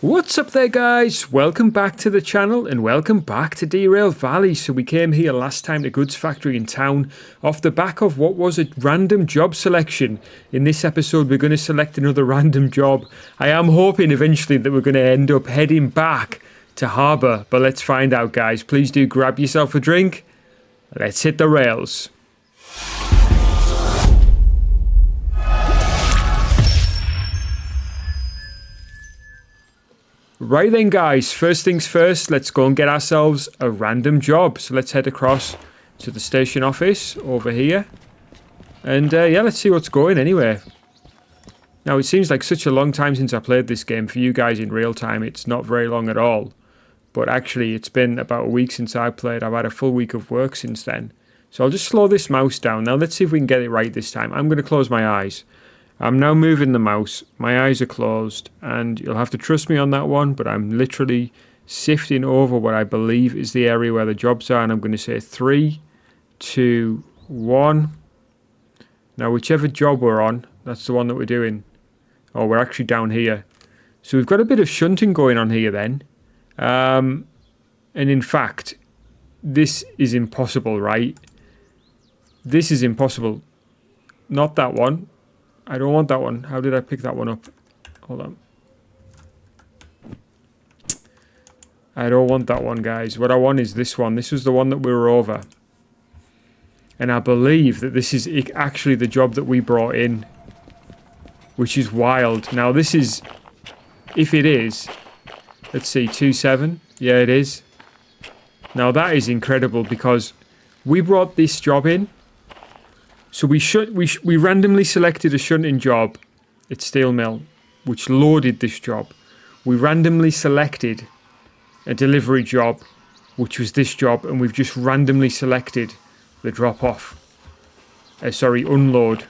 What's up there, guys? Welcome back to the channel and welcome back to Derail Valley. So we came here last time to Goods Factory in town off the back of what was a random job selection. In this episode we're going to select another random job. I am hoping eventually that we're going to end up heading back to harbour, but let's find out, guys. Please do grab yourself a drink. Let's hit the rails. Right then, guys, first things first, let's go and get ourselves a random job. So let's head across to the station office over here. And yeah, let's see what's going anyway. Now, it seems like such a long time since I played this game. For you guys in real time, it's not very long at all. But actually, it's been about a week since I played. I've had a full week of work since then. So I'll just slow this mouse down. Now, let's see if we can get it right this time. I'm going to close my eyes. I'm now moving the mouse, my eyes are closed, and you'll have to trust me on that one, but I'm literally sifting over what I believe is the area where the jobs are, and I'm going to say 3, 2, 1. Now, whichever job we're on, that's the one that we're doing. Oh, we're actually down here. So we've got a bit of shunting going on here then. And in fact, this is impossible, right? This is impossible. Not that one. I don't want that one. How did I pick that one up? Hold on. I don't want that one, guys. What I want is this one. This was the one that we were over. And I believe that this is actually the job that we brought in. Which is wild. Now this is... If it is... Let's see, 2-7. Yeah, it is. Now that is incredible because we brought this job in. So we randomly selected a shunting job at Steel Mill, which loaded this job. We randomly selected a delivery job, which was this job, and we've just randomly selected the drop-off. Unload.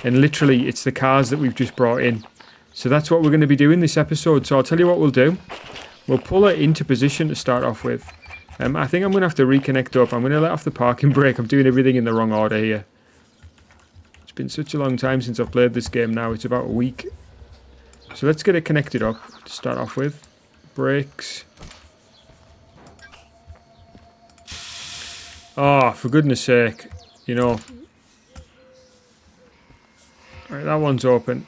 And literally, it's the cars that we've just brought in. So that's what we're going to be doing this episode. So I'll tell you what we'll do. We'll pull it into position to start off with. I think I'm going to have to reconnect up. I'm going to let off the parking brake. I'm doing everything in the wrong order here. It's been such a long time since I've played this game now. It's about a week. So let's get it connected up to start off with. Brakes. Oh, for goodness sake. You know. Alright, that one's open.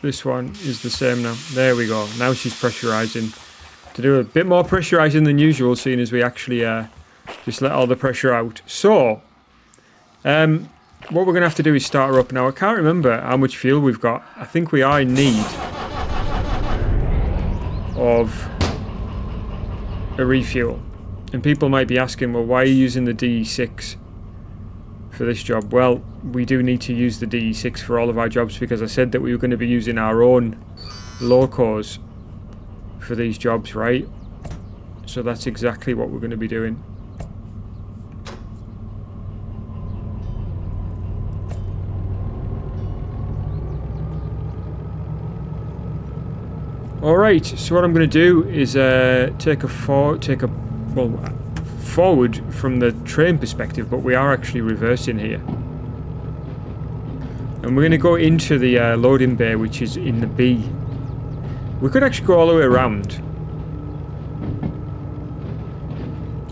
This one is the same now. There we go. Now she's pressurising. To do a bit more pressurising than usual, seeing as we actually just let all the pressure out. So, what we're going to have to do is start her up. Now, I can't remember how much fuel we've got. I think we are in need of a refuel. And people might be asking, well, why are you using the DE6 for this job? Well, we do need to use the DE6 for all of our jobs because I said that we were going to be using our own locos for these jobs, right? So that's exactly what we're going to be doing. Alright, so what I'm going to do is take a forward from the train perspective, but we are actually reversing here. And we're going to go into the loading bay, which is in the B. We could actually go all the way around.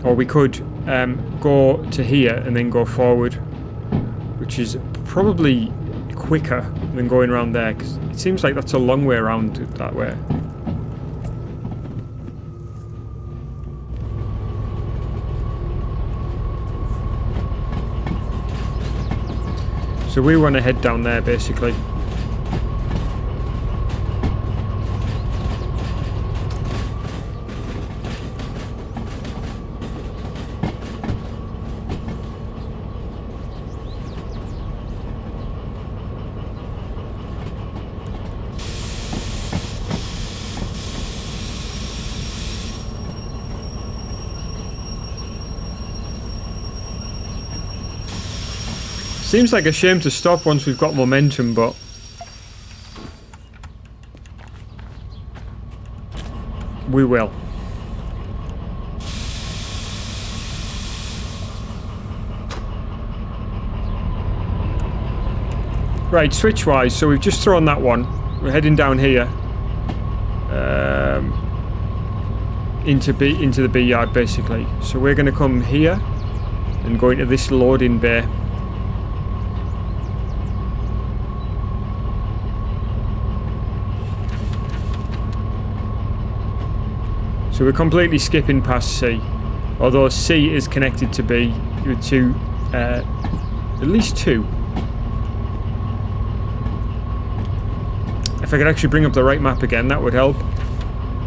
Or we could go to here and then go forward, which is probably quicker than going around there, because it seems like that's a long way around that way. So we want to head down there basically. Seems like a shame to stop once we've got momentum, but we will. Right, switch-wise, so we've just thrown that one. We're heading down here. into the B yard basically. So we're going to come here and go into this loading bay. So we're completely skipping past C, although C is connected to B with at least two. If I could actually bring up the right map again, that would help.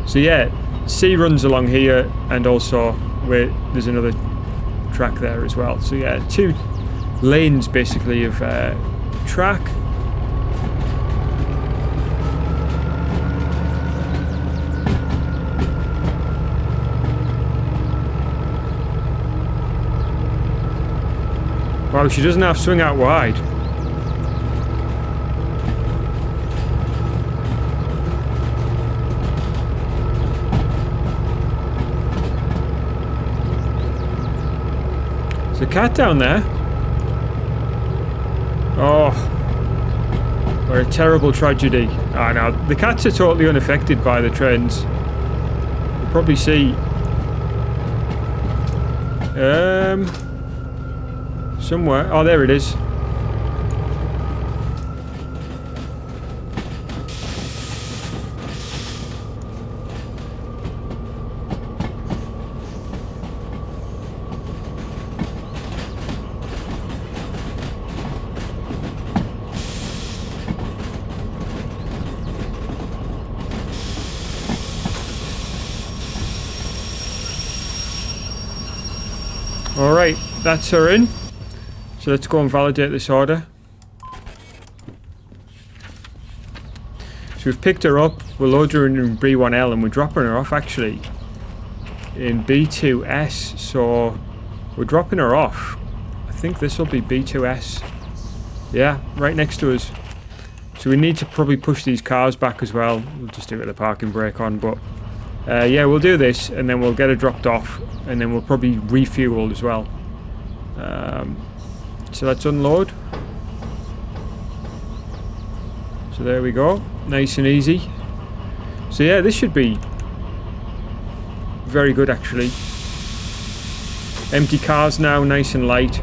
So yeah, C runs along here, and also there's another track there as well. So yeah, 2 lanes basically of track. Wow, she doesn't have to swing out wide. There's a cat down there. Oh, what a terrible tragedy. Ah, now the cats are totally unaffected by the trains. You'll probably see somewhere. Oh, there it is. Alright, that's her in. So let's go and validate this order. So we've picked her up, we'll load her in B1L, and we're dropping her off actually in B2S. So we're dropping her off. I think this will be B2S. Yeah, right next to us. So we need to probably push these cars back as well. We'll just do it with the parking brake on, but yeah, we'll do this and then we'll get her dropped off, and then we'll probably refuel as well. So let's unload. So there we go, nice and easy. So yeah, this should be very good actually. Empty cars now, nice and light.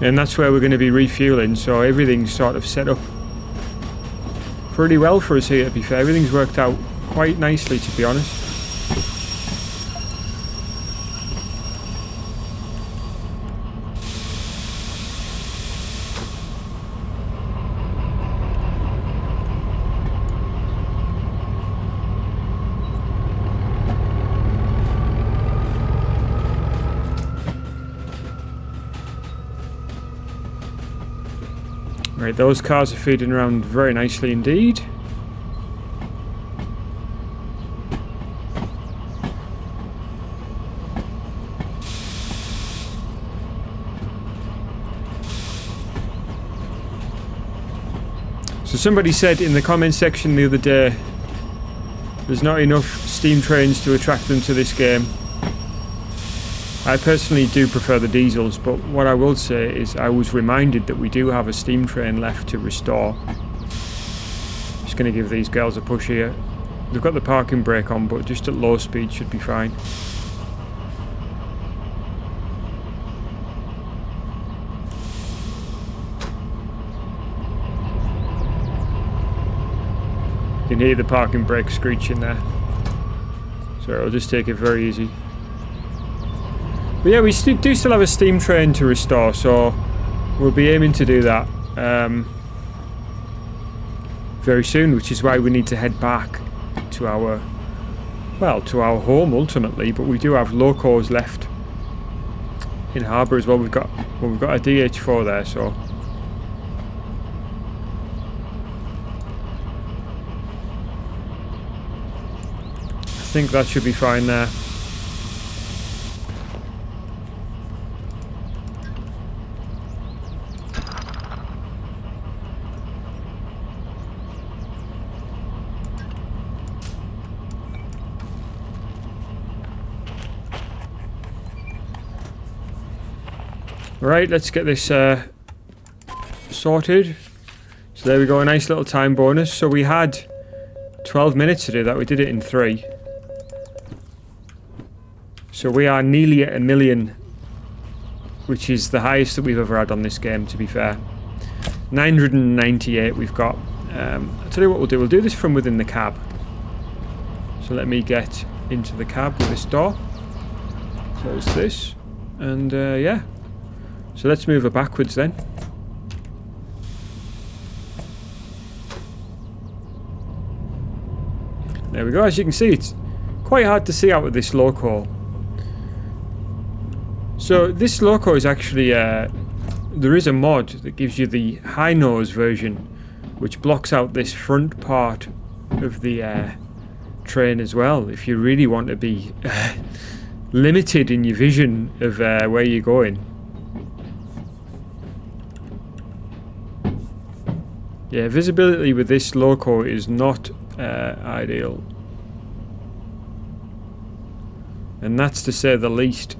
And that's where we're going to be refueling, so everything's sort of set up pretty well for us here, to be fair. Everything's worked out quite nicely, to be honest. Right, those cars are feeding around very nicely indeed. So somebody said in the comment section the other day, there's not enough steam trains to attract them to this game. I personally do prefer the diesels, but what I will say is I was reminded that we do have a steam train left to restore. Just going to give these girls a push here. They've got the parking brake on, but just at low speed should be fine. You can hear the parking brake screeching there. So I'll just take it very easy. But yeah, we do still have a steam train to restore, so we'll be aiming to do that very soon, which is why we need to head back to our, well, to our home ultimately. But we do have locos left in harbour as well. We've got a DH4 there, so I think that should be fine there. Right, let's get this sorted. So there we go, a nice little time bonus. So we had 12 minutes to do that. We did it in 3. So we are nearly at 1 million, which is the highest that we've ever had on this game, to be fair. 998 we've got. I'll tell you what we'll do. We'll do this from within the cab. So let me get into the cab with this door. Close this. And yeah. So let's move her backwards then. There we go. As you can see, it's quite hard to see out of this loco. So this loco is actually, there is a mod that gives you the high nose version, which blocks out this front part of the train as well, if you really want to be limited in your vision of where you're going. Yeah, visibility with this loco is not ideal. And that's to say the least.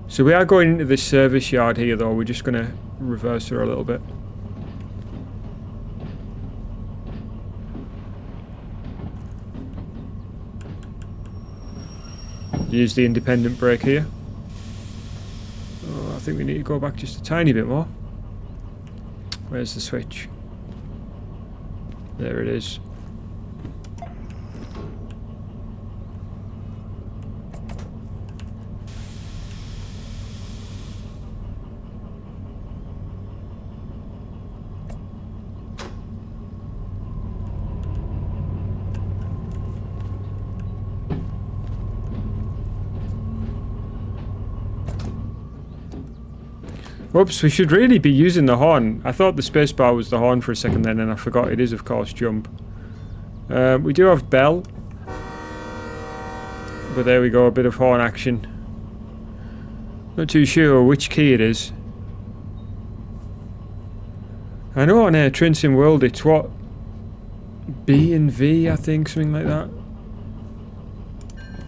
So we are going into this service yard here though. We're just going to reverse her a little bit. Use the independent brake here. Oh, I think we need to go back just a tiny bit more. Where's the switch? There it is. Whoops, we should really be using the horn. I thought the spacebar was the horn for a second then, and I forgot it is, of course, jump. We do have bell. But there we go, a bit of horn action. Not too sure which key it is. I know on Train Sim World it's what? B and V, I think, something like that.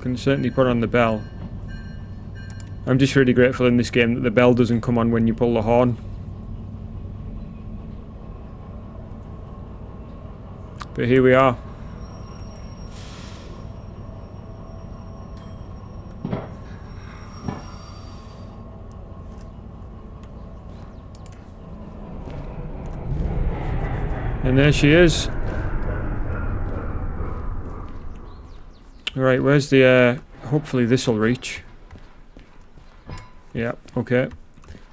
Can certainly put on the bell. I'm just really grateful in this game that the bell doesn't come on when you pull the horn. But here we are. And there she is. Right, where's the, hopefully this'll reach. Yeah, okay.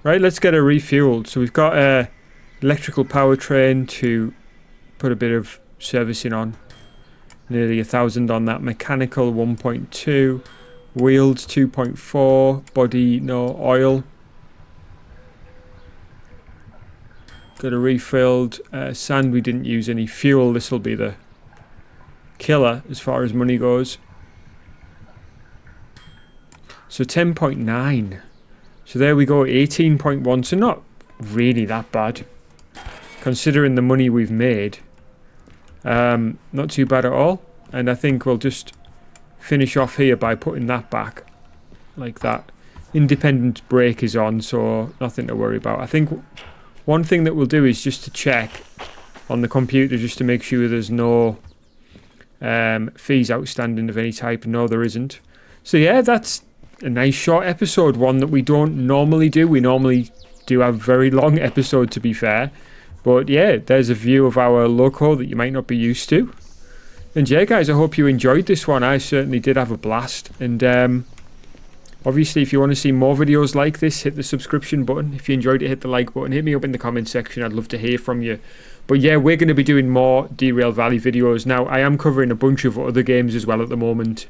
Right, let's get her refueled. So we've got a electrical powertrain to put a bit of servicing on. Nearly 1,000 on that. Mechanical 1.2. Wheels 2.4. Body no oil. Got a refilled. Sand, we didn't use any fuel. This will be the killer as far as money goes. So 10.9. So there we go, 18.1. So not really that bad, considering the money we've made. Not too bad at all. And I think we'll just finish off here by putting that back like that. Independent brake is on, so nothing to worry about. I think one thing that we'll do is just to check on the computer, just to make sure there's no fees outstanding of any type. No, there isn't. So yeah, that's a nice short episode, one that we don't normally do. We normally do have a very long episode, to be fair. But yeah, there's a view of our loco that you might not be used to. And yeah, guys, I hope you enjoyed this one. I certainly did have a blast. And obviously, if you want to see more videos like this, hit the subscription button. If you enjoyed it, hit the like button. Hit me up in the comment section. I'd love to hear from you. But yeah, we're going to be doing more Derail Valley videos. Now, I am covering a bunch of other games as well at the moment.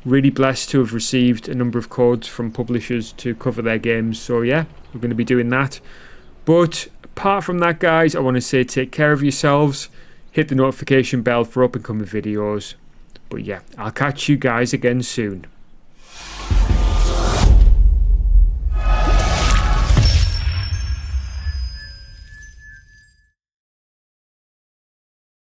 Really blessed to have received a number of codes from publishers to cover their games. So yeah, we're going to be doing that. But apart from that, guys, I want to say take care of yourselves. Hit the notification bell for up and coming videos. But yeah, I'll catch you guys again soon.